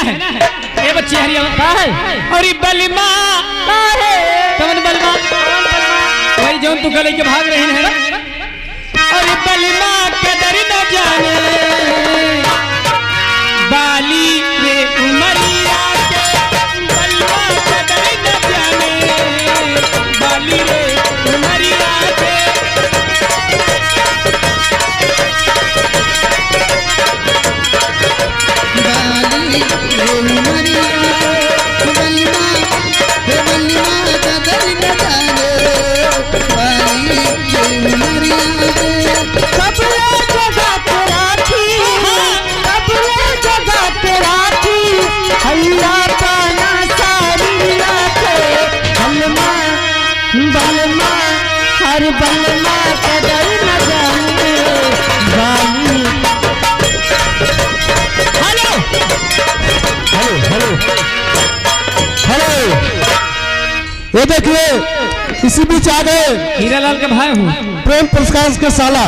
कहना है ए बच्ची हरिया का है और बलमा का है कवन बलमा वही जो तू गले के भाग रही है और बलमा कदर न जाने बाली रे उमरिया के बलमा कदर न जाने बाली रे उमरिया के बाली रे उमरिया बलमा कदर न जाने बाली रे उमरिया कबले जगह पे राखी कबले जगह पे राखी हैया पाना सारी राखे बलमा बलमा हर बलमा कदर न जाने बाली। हेलो हेलो हेलो ये देखिए इसी बीच आ गए हीरालाल के भाई हूँ प्रेम पुरस्कार के साला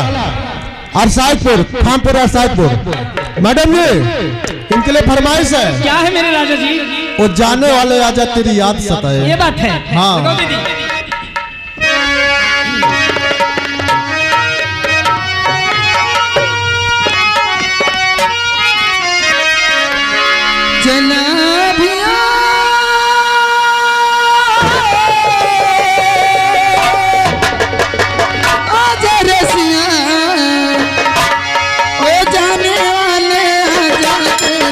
अरसादपुर खानपुर अरसादपुर मैडम जी इनके लिए फरमाइश है। क्या है मेरे राजा जी? वो जाने वाले आजा तेरी याद सताए। ये बात है हाँ दीदी चला भिया आजा रसिया ओ जाने वाले आजा तेरी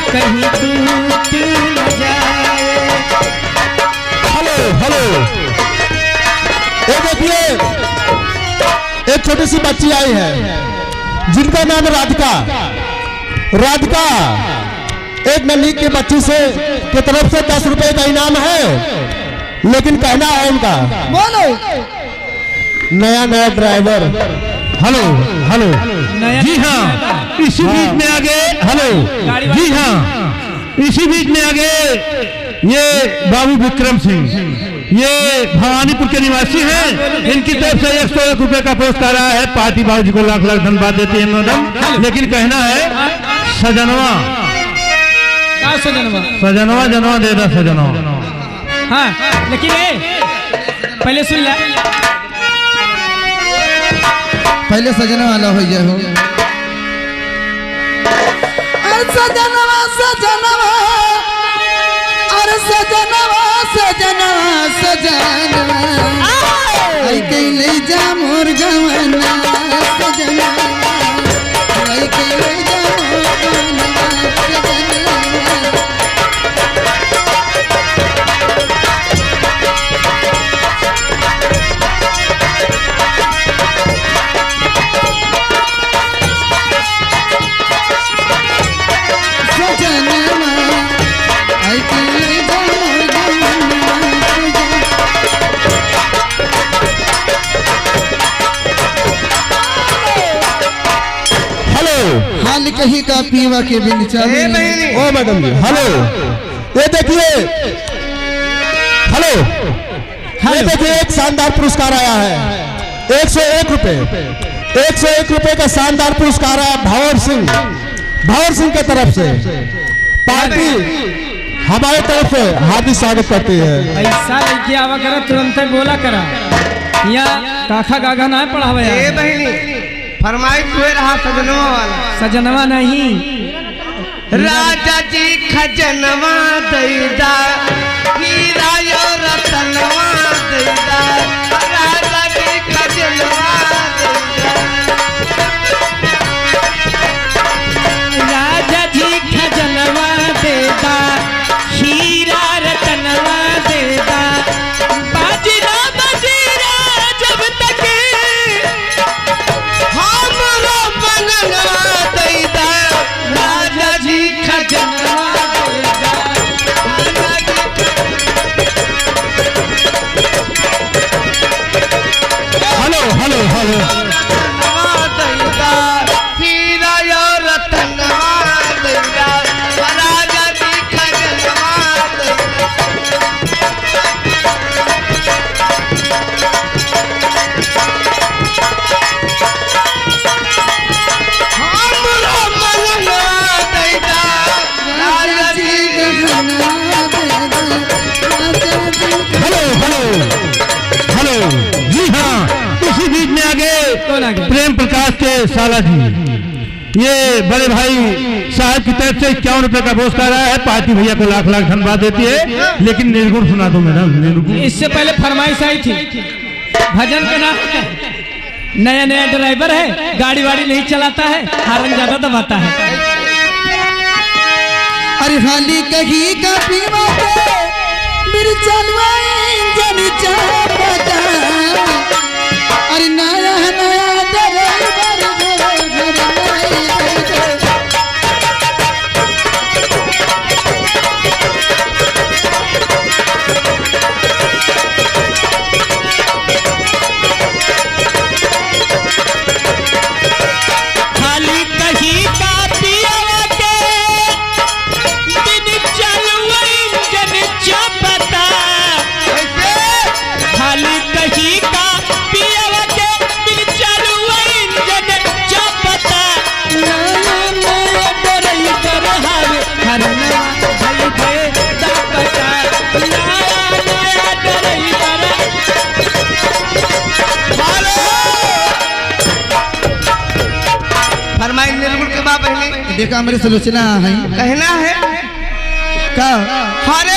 कहीं टूट न जाए। हेलो हेलो ये देखिए एक छोटी सी बच्ची आई है जिनका नाम राधिका। राधिका एक नन्ही की बच्ची से की तरफ से 10 रुपए का इनाम है लेकिन कहना है इनका बोलो नया नया ड्राइवर। हेलो हेलो जी हाँ इसी बीच में आगे हेलो जी हाँ इसी बीच में आगे ये बाबू विक्रम सिंह ये भवानीपुर के निवासी हैं। इनकी तरफ से 101 रुपए का पुरस्कार आया है। पार्टी बाबू जी को लाख लाख धन्यवाद देती है मैडम। लेकिन कहना है सजनवा सजनवा जनवा दे दा सजनवा। हाँ लेकिन पहले सुन ले पहले सजना वाला हो जाए हो सजनवा सजनवा अरे सजनवा सजनवा सजनवा आई के ले जा मोर गवना सजनवा आई के ले जा मोर गवना सजनवा। हाल कहीं का पीवा के बिन चाहिए ओ मैडम जी हेलो ये देखिए हेलो ये देखिए एक शानदार पुरस्कार आया है 101 रुपए 101 रुपए का शानदार पुरस्कार आया भंवर सिंह के तरफ से। पार्टी हमारे तरफ से हार्दिक स्वागत करती है। ऐसा लड़की आवा करा तुरंत बोला करा यहाँ काखा गागा ना पढ़ावे फरमाइश हुए रहा सजनवा वाला सजनवा नहीं राजा जी खजनवा दैदा हीरा यो रतनवा दैदा राजा जी खजनवा राजा जी खजनवा देदा हीरा रतनवा देदा बाजीरा बाजीरा जब तक हमरो बननवा दैदा दास के साला जी, ये बड़े भाई साहब की तरफ से 51 रुपए का पुरस्कार आया है। पार्टी भैया को लाख लाख धन्यवाद देती है। लेकिन निर्गुण सुना दो मैडम, निर्गुण। इससे पहले फरमाइश आई थी भजन का नाम है। नया नया ड्राइवर है, गाड़ी वाड़ी नहीं चलाता है, हारन ज्यादा दबाता है। अरे हाली कहीं का पीवा के मेरी चलवाई जन चाहता। अरे नया नया ड्राइवर खाली कहीं का पियावा के बिन चलवाई जन चाहता। खाली कहीं का पियावा के बिन चलवाई जन चाहता। नया नया ड्राइवर हावे हर नया भई भई दापता। नया नया ड्राइवर फरमाइश निर्गुण के बाद पहले देखा मेरे सुलोचना है कहना है का हरे